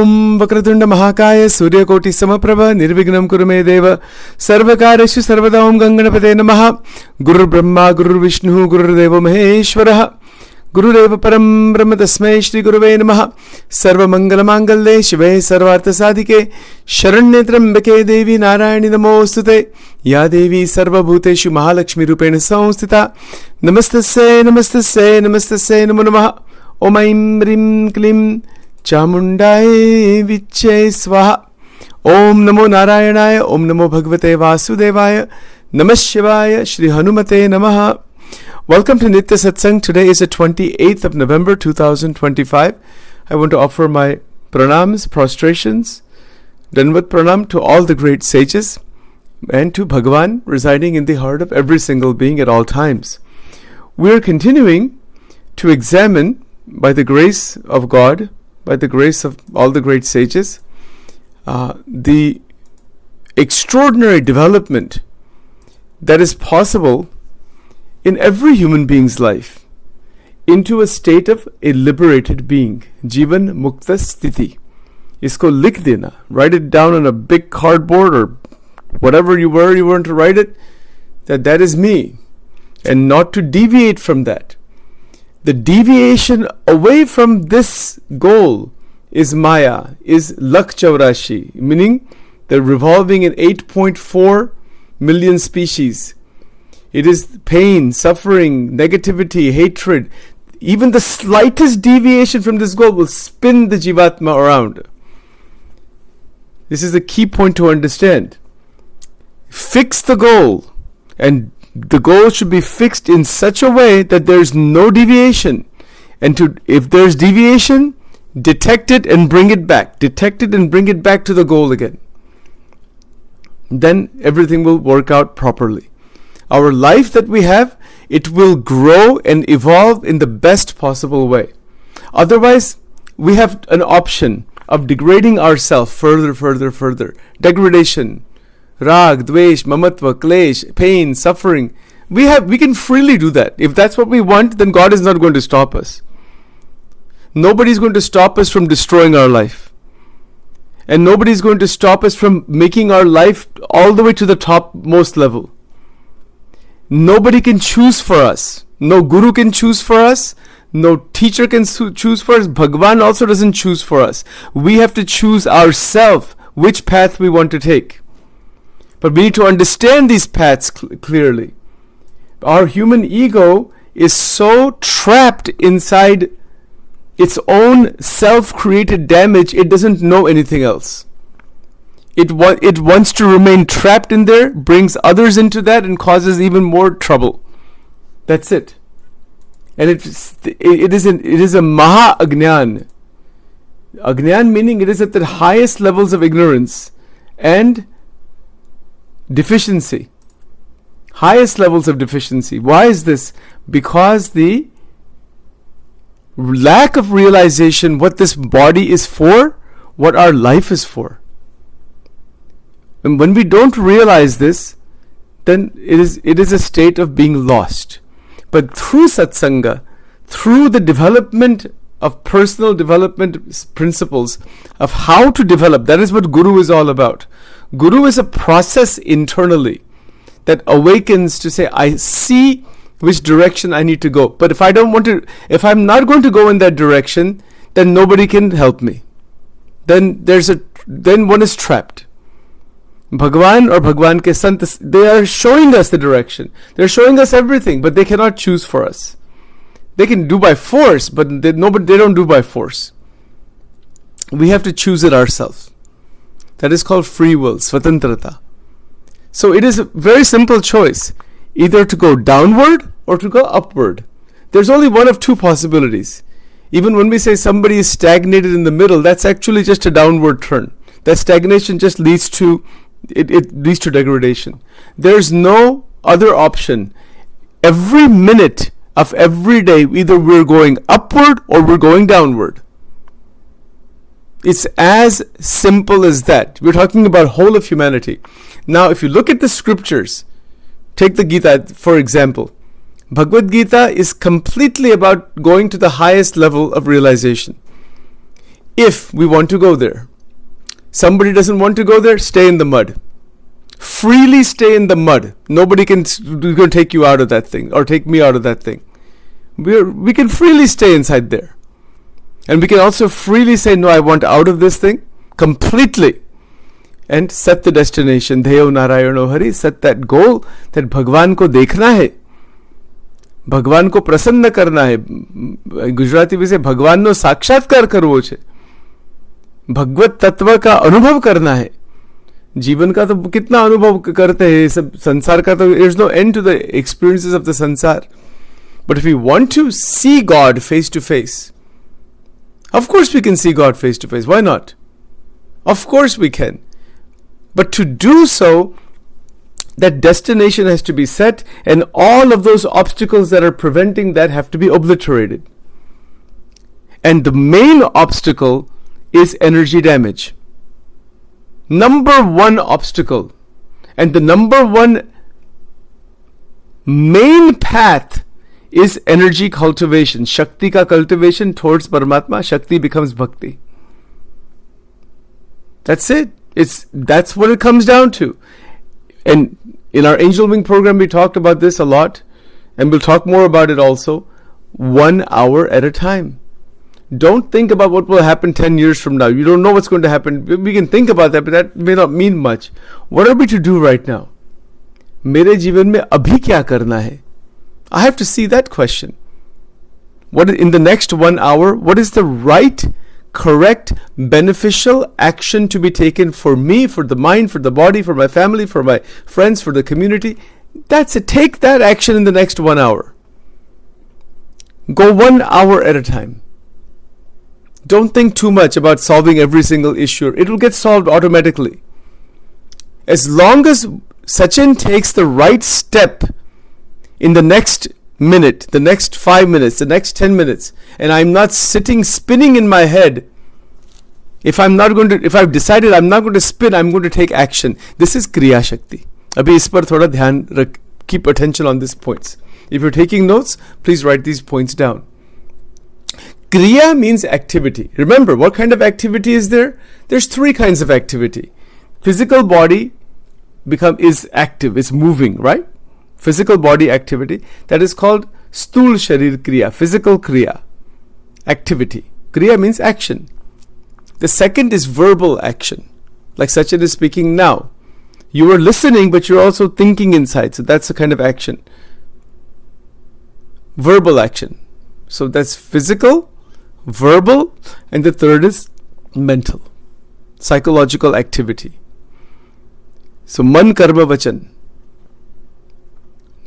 Om Vakratunda Mahakaya Suryakoti Samaprabha Nirvignam Kurume Deva Sarvakareshu Sarvada Om Ganganapate Namaha Guru Brahma Guru Vishnu Guru Deva Maheshwaraha Guru Deva Param Brahma Tasmai Shri Guruve Namaha Sarva Mangala Mangalle Shive Sarvartha Sadhike Sharanyatrambake Devi Narayani Namostute Ya Devi Sarva Bhuteshu Mahalakshmi Rupena Samstita Namastasya Namastasya Namastasya Namo Namaha Om Aim Rim Klim Chamundai Vichye Swaha Om Namo Narayanaya Om Namo Bhagavate Vasudevaya Namah Shivaya Shri Hanumate Namaha. Welcome to Nitya Satsang. Today is the 28th of November 2025. I want to offer my pranams, prostrations, Danvat Pranam to all the great sages and to Bhagavan residing in the heart of every single being at all times. We are continuing to examine, by the grace of God, by the grace of all the great sages, the extraordinary development that is possible in every human being's life into a state of a liberated being. Jivan Mukta Sthiti. Isko likh dena. Write it down on a big cardboard or whatever you want to write it, that is me. And not to deviate from that. The deviation away from this goal is Maya, is Lakh Chaurashi, meaning the revolving in 8.4 million species. It is pain, suffering, negativity, hatred. Even the slightest deviation from this goal will spin the Jivatma around. This is the key point to understand. Fix the goal, and the goal should be fixed in such a way that there is no deviation. And if there is deviation, detect it and bring it back. Detect it and bring it back to the goal again. Then everything will work out properly. Our life that we have, it will grow and evolve in the best possible way. Otherwise, we have an option of degrading ourselves further. Degradation, rag, dvesh, mamatva, klesh, pain, suffering. We can freely do that. If that's what we want, then God is not going to stop us. Nobody is going to stop us from destroying our life. And nobody is going to stop us from making our life all the way to the topmost level. Nobody can choose for us. No guru can choose for us. No teacher can choose for us. Bhagavan also doesn't choose for us. We have to choose ourselves which path we want to take. But we need to understand these paths clearly. Our human ego is so trapped inside its own self-created damage, it doesn't know anything else. It wants to remain trapped in there, brings others into that, and causes even more trouble. That's it. And it is a Maha Agnan. Agnan meaning it is at the highest levels of ignorance and deficiency. Highest levels of deficiency. Why is this? Because the lack of realization what this body is for, what our life is for. And when we don't realize this, then it is a state of being lost. But through satsanga, through the development of personal development principles of how to develop, that is what Guru is all about. Guru is a process internally that awakens to say, I see which direction I need to go. But if I'm not going to go in that direction, then nobody can help me. Then one is trapped. Bhagavan or Bhagwan ke Sant, they are showing us the direction. They're showing us everything, but they cannot choose for us. They can do by force, but they don't do by force. We have to choose it ourselves. That is called free will, swatantrata. So it is a very simple choice, either to go downward or to go upward. There's only one of two possibilities. Even when we say somebody is stagnated in the middle, that's actually just a downward turn. That stagnation just leads to degradation. There's no other option. Every minute of every day, either we're going upward or we're going downward. It's as simple as that. We're talking about whole of humanity. Now, if you look at the scriptures, take the Gita for example. Bhagavad Gita is completely about going to the highest level of realization. if we want to go there. Somebody doesn't want to go there, stay in the mud. Freely stay in the mud. Nobody can take you out of that thing or take me out of that thing. We can freely stay inside there. And we can also freely say, no, I want out of this thing completely. And set the destination. Dheyo Narayano Hari. Set that goal that Bhagwan ko dekhna hai. Bhagwan ko prasanna karna hai. Gujarati में से भगवान no साक्षात्कार करवो छे. भगवत तत्व का अनुभव करना है. जीवन का तो कितना अनुभव करते हैं सब संसार का तो there's no end to the experiences of the संसार. But if we want to see God face to face, of course we can see God face to face. Why not? Of course we can. But to do so, that destination has to be set, and all of those obstacles that are preventing that have to be obliterated. And the main obstacle is energy damage. Number one obstacle, and the number one main path is energy cultivation. Shakti ka cultivation towards Paramatma. Shakti becomes Bhakti. That's it. That's what it comes down to. And in our Angel Wing program, we talked about this a lot, and we'll talk more about it also. 1 hour at a time. Don't think about what will happen 10 years from now. You don't know what's going to happen. We can think about that, but that may not mean much. What are we to do right now? मेरे जीवन में अभी क्या करना है? I have to see that question. What in the next 1 hour, what is the right, correct, beneficial action to be taken for me, for the mind, for the body, for my family, for my friends, for the community? That's it. Take that action in the next 1 hour. Go 1 hour at a time. Don't think too much about solving every single issue. It will get solved automatically. As long as Sachin takes the right step in the next minute, the next 5 minutes, the next 10 minutes, and I'm not sitting spinning in my head, if I've decided I'm not going to spin, I'm going to take action. This is Kriya Shakti. Abhi is par thoda dhyan keep attention on these points. If you're taking notes, please write these points down. Kriya means activity. Remember, what kind of activity is there? There's 3 kinds of activity. Physical body is active, it's moving, right? Physical body activity. That is called Sthul Sharir Kriya, physical Kriya, activity. Kriya means action. The second is verbal action. Like Sachin is speaking now. You are listening, but you're also thinking inside. So that's the kind of action. Verbal action. So that's physical, verbal, and the third is mental, psychological activity. So man karma vachan.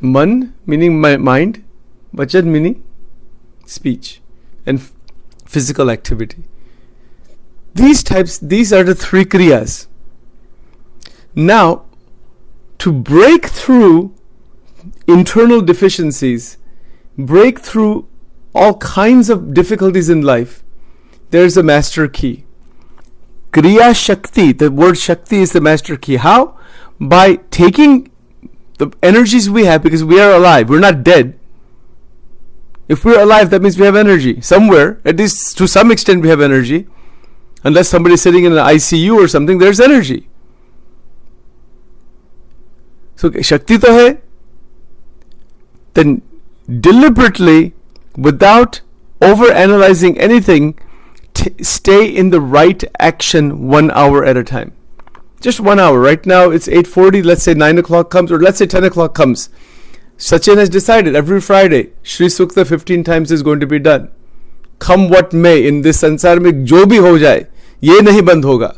Man meaning mind, vachan meaning speech, and physical activity. These are the 3 kriyas. Now, to break through internal deficiencies, break through all kinds of difficulties in life, there's a master key. Kriya Shakti, the word Shakti is the master key. How? By taking the energies we have, because we are alive, we're not dead. If we're alive, that means we have energy. Somewhere, at least to some extent, we have energy. Unless somebody is sitting in an ICU or something, there's energy. So, Shakti to hai. Then deliberately, without over-analyzing anything, stay in the right action 1 hour at a time. Just 1 hour. Right now it's 8:40. Let's say 9 o'clock comes, or let's say 10 o'clock comes. Sachin has decided every Friday, Shri Sukta 15 times is going to be done. Come what may, in this sansar mein jo bhi ho jaye, ye nahi band hoga.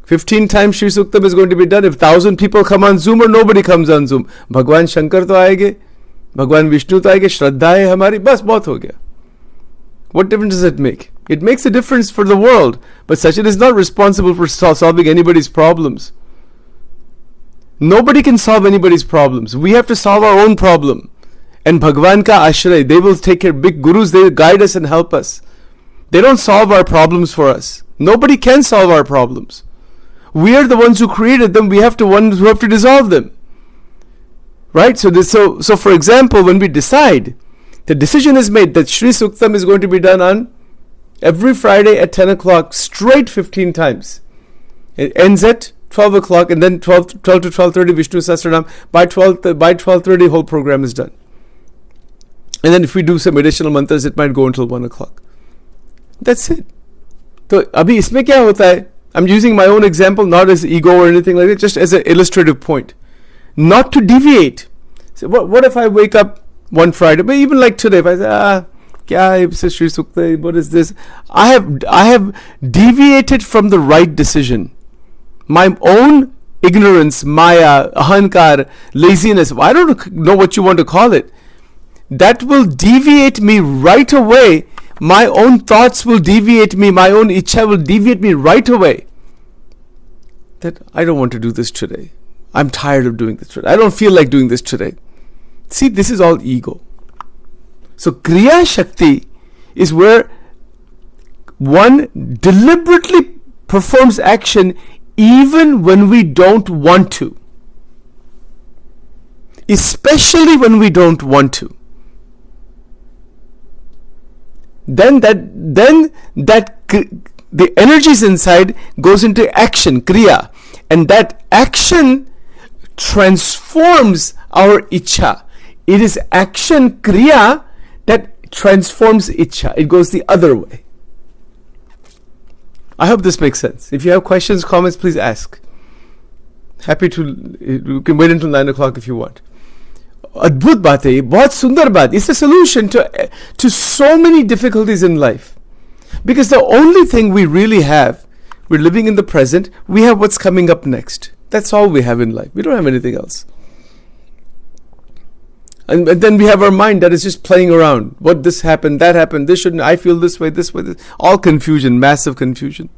15 times Shri Suktam is going to be done. If 1,000 people come on Zoom or nobody comes on Zoom, Bhagwan Shankar to aayenge, Bhagwan Vishnu to aayenge, Shraddha hai hamari, bas bahut ho gaya. What difference does it make? It makes a difference for the world, but Sachin is not responsible for solving anybody's problems. Nobody can solve anybody's problems. We have to solve our own problem. And Bhagwan ka ashray, they will take care. Big gurus, they will guide us and help us. They don't solve our problems for us. Nobody can solve our problems. We are the ones who created them. We have to ones who have to dissolve them. Right? So for example, when we decide, the decision is made that Shri Suktam is going to be done on Every Friday at 10 o'clock, straight 15 times. It ends at 12 o'clock, and then 12 to 12:30 Vishnu Sahasranam. By 12:30 whole program is done. And then if we do some additional mantras, it might go until 1 o'clock. That's it. So abhi isme kya hota hai? I'm using my own example, not as ego or anything like that, just as an illustrative point. Not to deviate. So what if I wake up one Friday, but even like today, if I say, kya hai, Shri Sukta, what is this? I have deviated from the right decision. My own ignorance, maya, ahankar, laziness, I don't know what you want to call it, that will deviate me right away. My own thoughts will deviate me, my own ichha will deviate me right away. That I don't want to do this today. I'm tired of doing this today. I don't feel like doing this today. See, this is all ego. So Kriya Shakti is where one deliberately performs action even when we don't want to. Especially when we don't want to. Then the energies inside goes into action, Kriya. And that action transforms our Ichha. It is action, Kriya, that transforms Ichha. It goes the other way. I hope this makes sense. If you have questions, comments, please ask. Happy to, you can wait until 9 o'clock if you want. Adbhut baat hai, bahut sundar baat. It's a solution to so many difficulties in life. Because the only thing we really have, we're living in the present, we have what's coming up next. That's all we have in life. We don't have anything else. And then we have our mind that is just playing around. What this happened, that happened, this shouldn't, I feel this way, this. All confusion, massive confusion.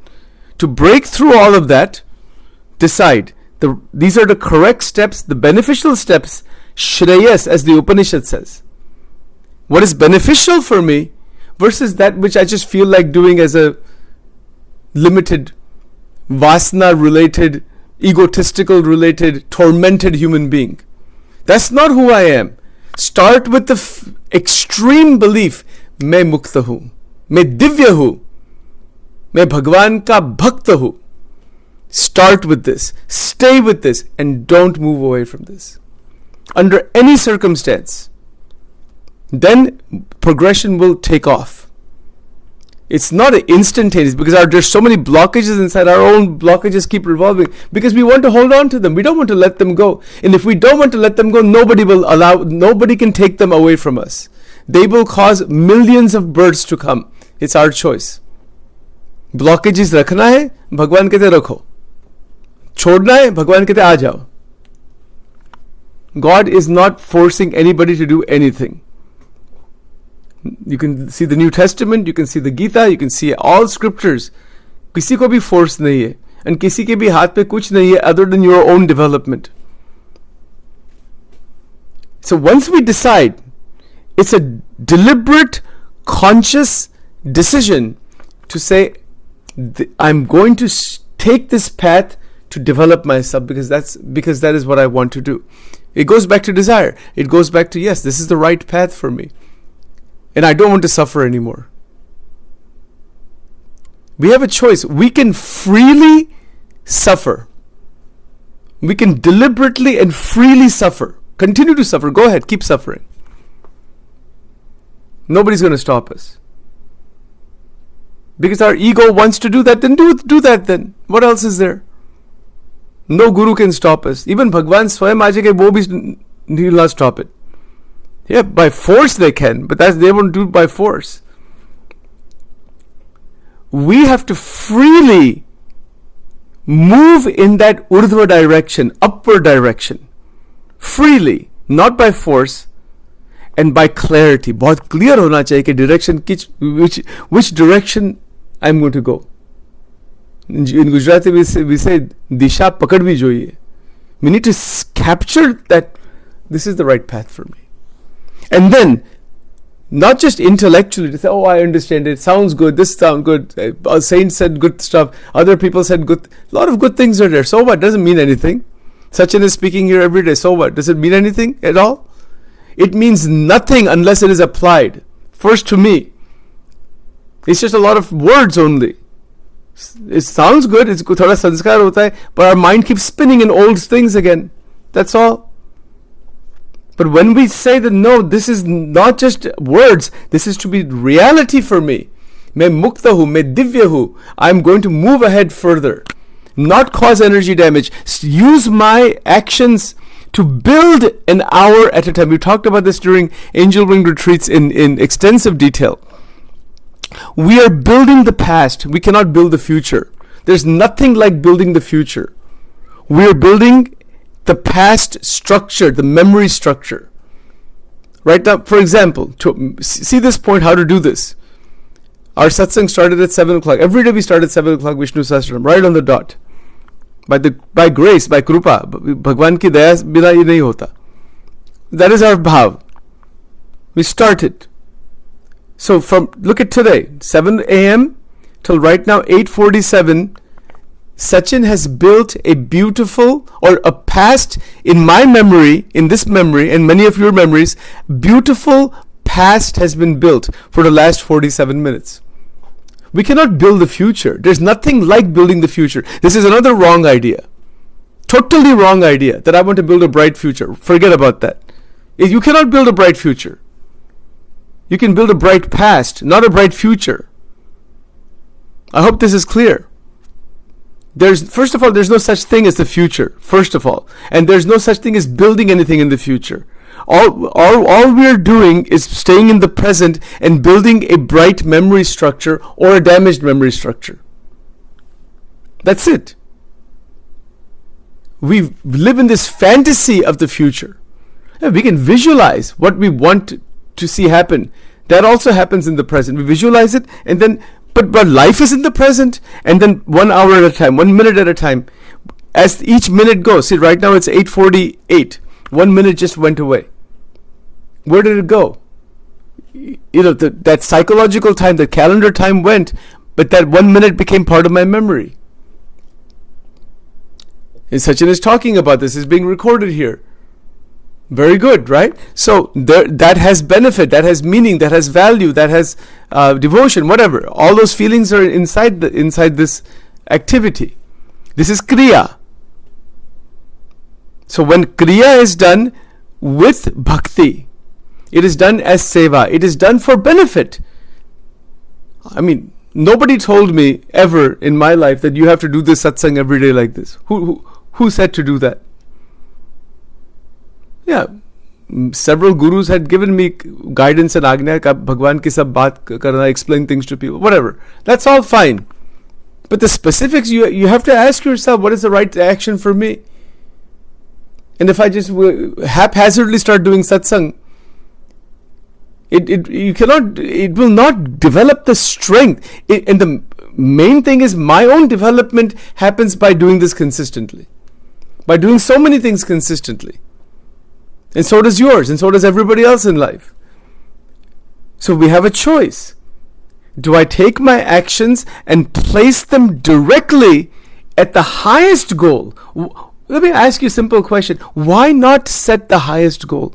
To break through all of that, decide. These are the correct steps, the beneficial steps, Shreyas, as the Upanishad says. What is beneficial for me versus that which I just feel like doing as a limited, vasana-related, egotistical related, tormented human being. That's not who I am. Start with the extreme belief, मैं मुक्त हूं, मैं दिव्य हूं, मैं भगवान का भक्त हूं. Start with this, stay with this, and don't move away from this. Under any circumstance, then progression will take off. It's not instantaneous because there's so many blockages inside. Our own blockages keep revolving because we want to hold on to them. We don't want to let them go. And if we don't want to let them go, nobody can take them away from us. They will cause millions of births to come. It's our choice. Blockages रखना है, भगवान कहते रखो. छोड़ना है, भगवान कहते आ जाओ. God is not forcing anybody to do anything. You can see the New Testament, you can see the Gita, you can see all scriptures. किसी को भी force नहीं है, and किसी के भी हाथ पे कुछ नहीं है other than your own development. So once we decide, it's a deliberate, conscious decision to say, I'm going to take this path to develop myself because that is what I want to do. It goes back to desire. It goes back to, yes, this is the right path for me. And I don't want to suffer anymore. We have a choice. We can freely suffer. We can deliberately and freely suffer. Continue to suffer. Go ahead. Keep suffering. Nobody's going to stop us. Because our ego wants to do that, then do that then. What else is there? No guru can stop us. Even Bhagwan Swayam Ajake, wo bhi will not stop it. Yeah, by force they can, but they won't do it by force. We have to freely move in that urdhva direction, upward direction. Freely, not by force, and by clarity. बहुत clear होना चाहिए कि direction which direction I'm going to go. In Gujarati we say disha pakadvi જોઈએ. We need to capture that this is the right path for me. And then, not just intellectually to say, oh, I understand it, sounds good, this sounds good, a saint said good stuff, other people said good, a lot of good things are there. So what? Doesn't mean anything. Sachin is speaking here every day. So what? Does it mean anything at all? It means nothing unless it is applied. First to me. It's just a lot of words only. It sounds good, it's thoda sanskar hota hai, but our mind keeps spinning in old things again. That's all. But when we say that no, this is not just words, this is to be reality for me. Main mukta hu, main divya hu. I'm going to move ahead further. Not cause energy damage. Use my actions to build an hour at a time. We talked about this during Angel Wing retreats in extensive detail. We are building the past. We cannot build the future. There's nothing like building the future. We are building the past structure, the memory structure. Right now, for example, to see this point, how to do this. Our satsang started at 7 o'clock. Every day we start at 7 o'clock Vishnu Sahasranam, right on the dot. By grace, by krupa. Bhagwan ki daya bina ye nahi hota. That is our bhav. We started. So look at today, 7 a.m. till right now 8:47, Sachin has built a beautiful, or a past in my memory, in this memory, and many of your memories, beautiful past has been built for the last 47 minutes. We cannot build the future. There's nothing like building the future. This is another wrong idea. Totally wrong idea that I want to build a bright future. Forget about that. You cannot build a bright future. You can build a bright past, not a bright future. I hope this is clear. First of all, there's no such thing as the future, first of all. And there's no such thing as building anything in the future. All we're doing is staying in the present and building a bright memory structure or a damaged memory structure. That's it. We live in this fantasy of the future. And we can visualize what we want to see happen. That also happens in the present. We visualize it, and then but life is in the present, and then 1 hour at a time, 1 minute at a time. As each minute goes, see, right now it's 8:48. 1 minute just went away. Where did it go? That psychological time, the calendar time went, but that 1 minute became part of my memory. And Sachin is talking about this, is being recorded here. Very good, right? So that has benefit, that has meaning, that has value, that has devotion, whatever. All those feelings are inside this activity. This is Kriya. So when Kriya is done with bhakti, it is done as seva. It is done for benefit. I mean, nobody told me ever in my life that you have to do this satsang every day like this. Who said to do that? Yeah, several gurus had given me guidance and agnya ka Bhagwan ki sab baat karna, explain things to people, whatever. That's all fine. But the specifics, you have to ask yourself, what is the right action for me? And if I just haphazardly start doing satsang, it will not develop the strength. And the main thing is my own development happens by doing this consistently. By doing so many things consistently. And so does yours, and so does everybody else in life. So we have a choice. Do I take my actions and place them directly at the highest goal? Let me ask you a simple question. Why not set the highest goal?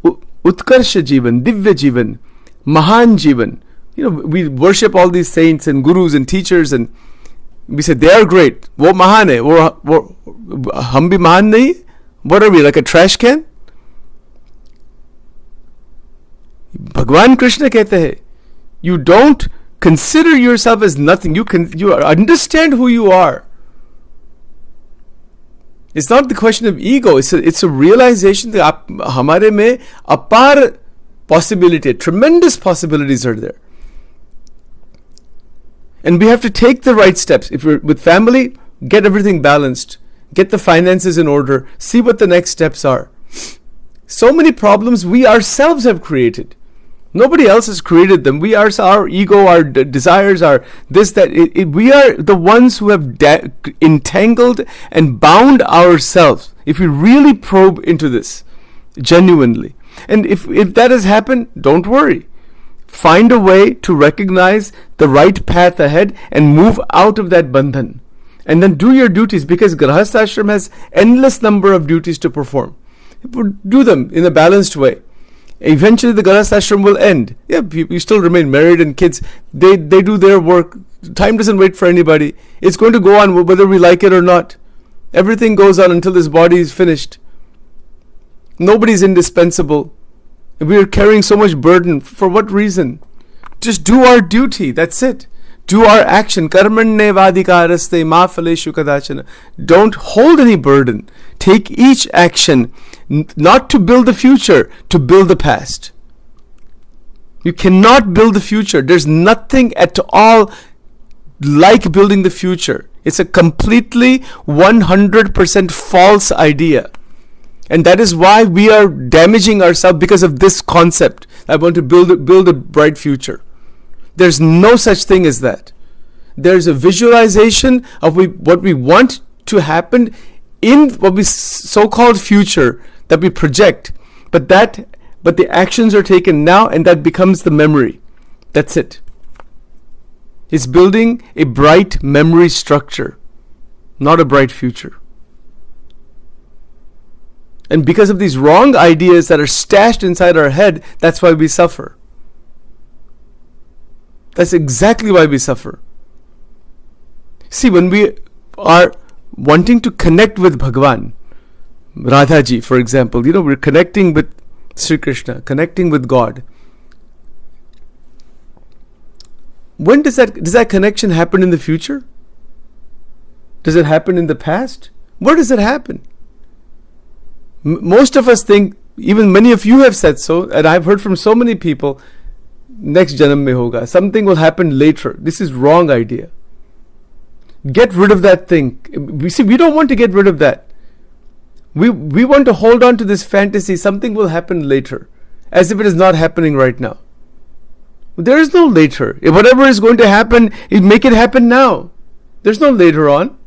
Utkarsha Jivan, Divya Jivan, Mahan Jivan. We worship all these saints and gurus and teachers, and we say they are great. Wo Mahan hai, hum bhi Mahan nahi? What are we, like a trash can? Bhagwan Krishna kehte hai, you don't consider yourself as nothing. You understand who you are. It's not the question of ego. It's a realization that hamare mein apar possibility, tremendous possibilities are there. And we have to take the right steps. If we're with family, get everything balanced. Get the finances in order. See what the next steps are. So many problems we ourselves have created. Nobody else has created them. Our ego, our desires, our this, that. We are the ones who have entangled and bound ourselves. If we really probe into this, genuinely. And if that has happened, don't worry. Find a way to recognize the right path ahead and move out of that bandhan. And then do your duties, because Grahastha Ashram has endless number of duties to perform. Do them in a balanced way. Eventually the Garas ashram will end. Yeah, you still remain married and kids. They do their work. Time doesn't wait for anybody. It's going to go on whether we like it or not. Everything goes on until this body is finished. Nobody's indispensable. We are carrying so much burden. For what reason? Just do our duty. That's it. Do our action. Karmanne vadikaraste ma phaleshu kadachana. Don't hold any burden. Take each action not to build the future, to build the past. You cannot build the future. There's nothing at all like building the future. It's a completely 100% false idea. And that is why we are damaging ourselves, because of this concept. I want to build a bright future. There's no such thing as that. There's a visualization of what we want to happen in what we so-called future that we project. But the actions are taken now, and that becomes the memory. That's it. It's building a bright memory structure, not a bright future. And because of these wrong ideas that are stashed inside our head, that's why we suffer. That's exactly why we suffer. See, when we are wanting to connect with Bhagavan, Radhaji, for example, we're connecting with Sri Krishna, connecting with God. When does that connection happen in the future? Does it happen in the past? Where does it happen? Most of us think, even many of you have said so, and I've heard from so many people, next janam mein hoga, something will happen later. This is wrong idea. Get rid of that thing. We don't want to get rid of that. We want to hold on to this fantasy, something will happen later, as if it is not happening right now. There is no later. If whatever is going to happen, make it happen now. There's no later on.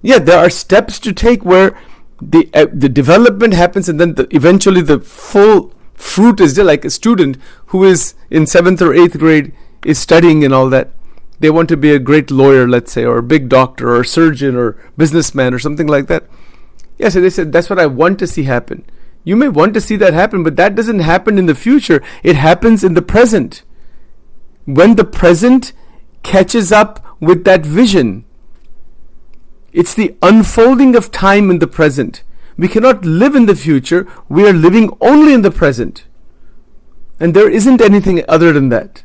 Yeah, there are steps to take where the development happens, and then eventually the full fruit is there. Like a student who is in 7th or 8th grade is studying and all that. They want to be a great lawyer, let's say, or a big doctor, or a surgeon, or businessman, or something like that. Yeah, so they said, that's what I want to see happen. You may want to see that happen, but that doesn't happen in the future. It happens in the present. When the present catches up with that vision, it's the unfolding of time in the present. We cannot live in the future. We are living only in the present. And there isn't anything other than that.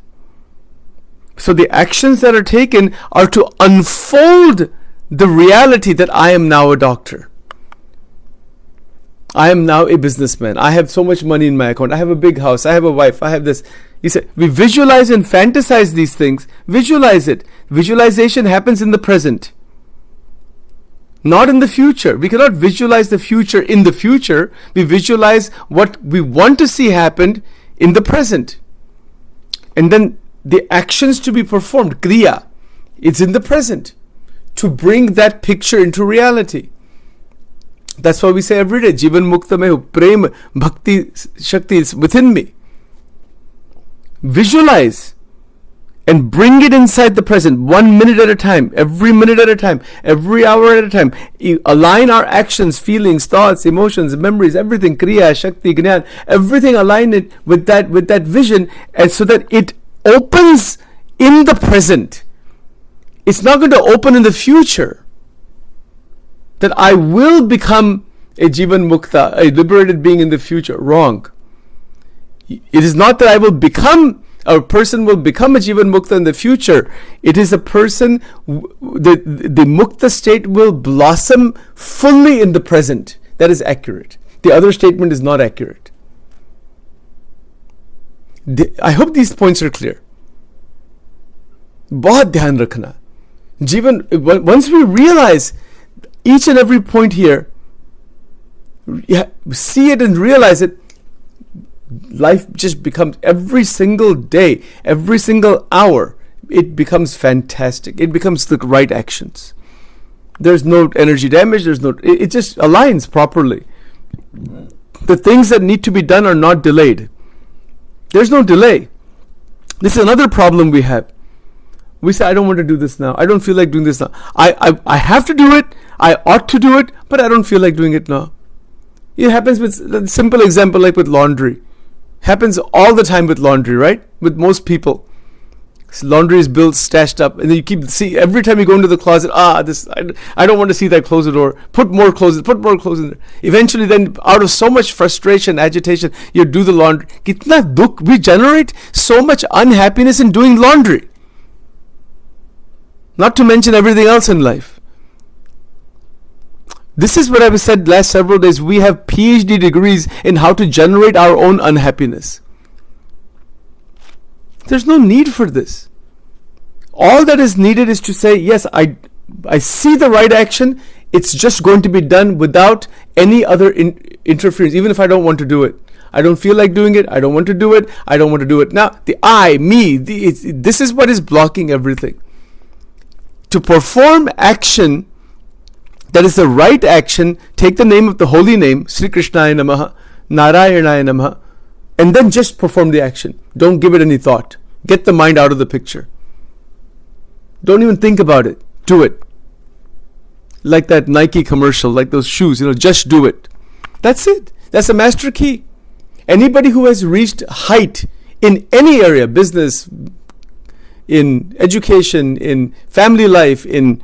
So the actions that are taken are to unfold the reality that I am now a doctor. I am now a businessman. I have so much money in my account. I have a big house. I have a wife. I have this. He said, we visualize and fantasize these things. Visualize it. Visualization happens in the present, not in the future. We cannot visualize the future in the future. We visualize what we want to see happen in the present. And then the actions to be performed, Kriya, it's in the present, to bring that picture into reality. That's why we say every day, Jivan Mukta Mehu, Prem Bhakti Shakti is within me. Visualize and bring it inside the present, 1 minute at a time, every minute at a time, every hour at a time. Align our actions, feelings, thoughts, emotions, memories, everything, Kriya, Shakti, Gnan, everything, align it with that vision, and so that it opens in the present. It's not going to open in the future. That I will become a Jivan Mukta, a liberated being in the future. Wrong. It is not that I will become, a person will become a Jivan Mukta in the future. It is a person, the Mukta state will blossom fully in the present. That is accurate. The other statement is not accurate. I hope these points are clear. बहुत ध्यान रखना. Jivan, once we realize each and every point here, see it and realize it, life just becomes, every single day, every single hour, it becomes fantastic. It becomes the right actions. There's no energy damage. It just aligns properly. The things that need to be done are not delayed. There's no delay. This is another problem we have. We say, I don't want to do this now. I don't feel like doing this now. I have to do it. I ought to do it, but I don't feel like doing it now. It happens with a simple example like with laundry. Happens all the time with laundry, right? With most people. Laundry is built, stashed up, and then you see every time you go into the closet, I don't want to see that, close the door, put more clothes in there. Eventually then, out of so much frustration, agitation, you do the laundry. Kitna dukh, we generate so much unhappiness in doing laundry. Not to mention everything else in life. This is what I've said last several days. We have PhD degrees in how to generate our own unhappiness. There's no need for this. All that is needed is to say, yes, I see the right action. It's just going to be done without any other interference, even if I don't want to do it. I don't feel like doing it. I don't want to do it. I don't want to do it. Now, the I, me, this is what is blocking everything. To perform action that is the right action, take the name of the holy name, Sri Krishnaya Namaha, Narayanaya Namaha, and then just perform the action. Don't give it any thought. Get the mind out of the picture. Don't even think about it. Do it. Like that Nike commercial, like those shoes, just do it. That's it. That's the master key. Anybody who has reached height in any area, business, in education, in family life, in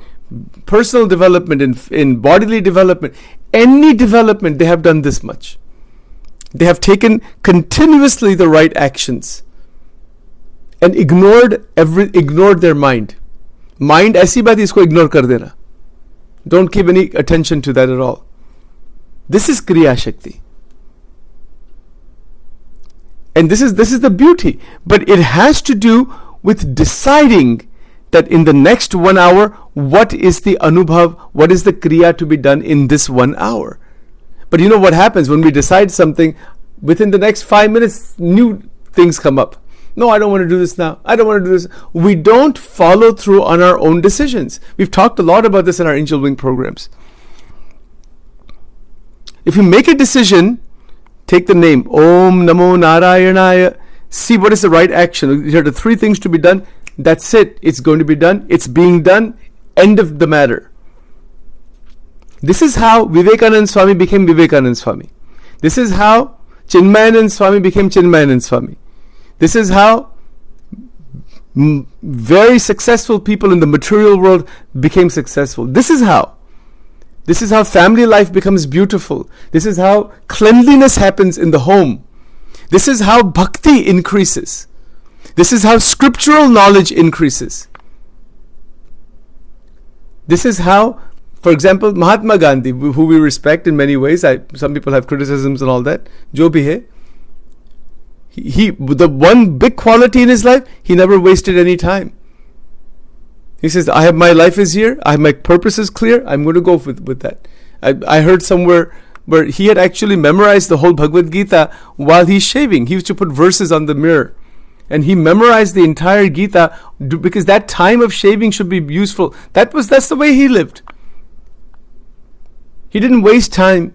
personal development, in bodily development, any development, they have done this much. They have taken continuously the right actions and ignored their mind. Mind, ऐसी बात इसको ignore कर देना. Don't give any attention to that at all. This is Kriya Shakti. And this is the beauty. But it has to do with deciding that in the next 1 hour, what is the anubhav, what is the kriya to be done in this 1 hour. But you know what happens when we decide something, within the next 5 minutes, new things come up. No, I don't want to do this now. I don't want to do this. We don't follow through on our own decisions. We've talked a lot about this in our Angel Wing programs. If you make a decision, take the name, Om Namo Narayanaya, see what is the right action. Here are the 3 things to be done. That's it. It's going to be done. It's being done. End of the matter. This is how Vivekananda Swami became Vivekananda Swami. This is how Chinmayananda Swami became Chinmayananda Swami. This is how very successful people in the material world became successful. This is how family life becomes beautiful. This is how cleanliness happens in the home. This is how bhakti increases. This is how scriptural knowledge increases. This is how, for example, Mahatma Gandhi, who we respect in many ways, some people have criticisms and all that, jo bhi hai, the one big quality in his life, he never wasted any time. He says, I have my life is here, I have my purpose is clear, I'm going to go with that. I heard somewhere where he had actually memorized the whole Bhagavad Gita while he's shaving. He used to put verses on the mirror. And he memorized the entire Gita because that time of shaving should be useful. That's the way he lived. He didn't waste time.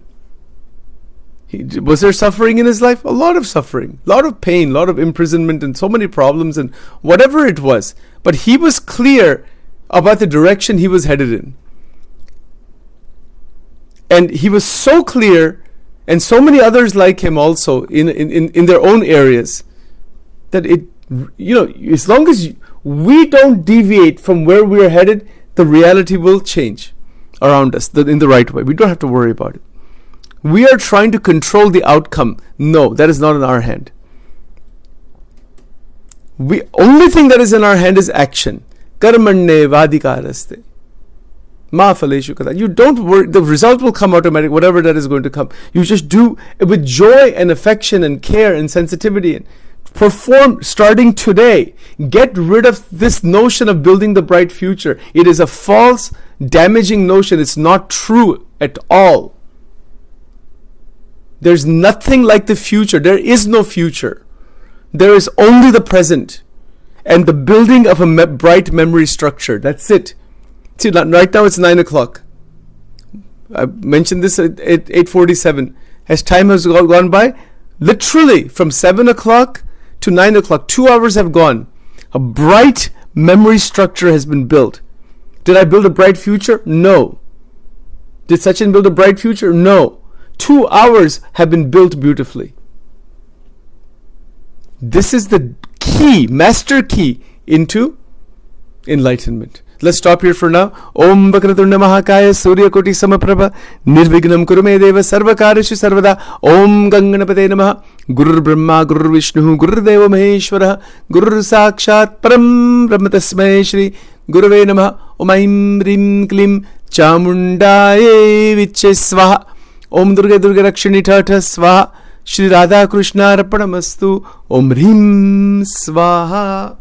Was there suffering in his life? A lot of suffering, a lot of pain, a lot of imprisonment, and so many problems, and whatever it was. But he was clear about the direction he was headed in. And he was so clear, and so many others like him also in their own areas, that as long as we don't deviate from where we are headed, the reality will change around us in the right way. We don't have to worry about it. We are trying to control the outcome. No, that is not in our hand. Only thing that is in our hand is action. Karmanne vadikaraste. Ma phaleshu kada. You don't worry. The result will come automatic, whatever that is going to come. You just do it with joy and affection and care and sensitivity, and perform starting today. Get rid of this notion of building the bright future. It is a false, damaging notion. It's not true at all. There's nothing like the future. There is no future. There is only the present and the building of a bright memory structure. That's it. See, right now it's 9 o'clock. I mentioned this at 8:47. As time has gone by, literally from 7 o'clock to 9 o'clock, 2 hours have gone. A bright memory structure has been built. Did I build a bright future? No. Did Sachin build a bright future? No. 2 hours have been built beautifully. This is the key, master key into enlightenment. Let's stop here for now. Om Vakratunda Mahakaya Surya Koti Samaprabha Nirvignam Kurume Deva Sarvakarishu Sarvada. Om Ganganapate Namaha. Guru Brahma Guru Vishnu Guru Deva Maheshwara Guru Sakshat Param Brahmatasmai Shri Gurave Namaha. Om Aim Rim Klim Chamundaye Viche Swaha. Om Durga Durga Rakshani Tata Swaha. Shri Radha Krishna Arpanamastu. Om Rim Swaha.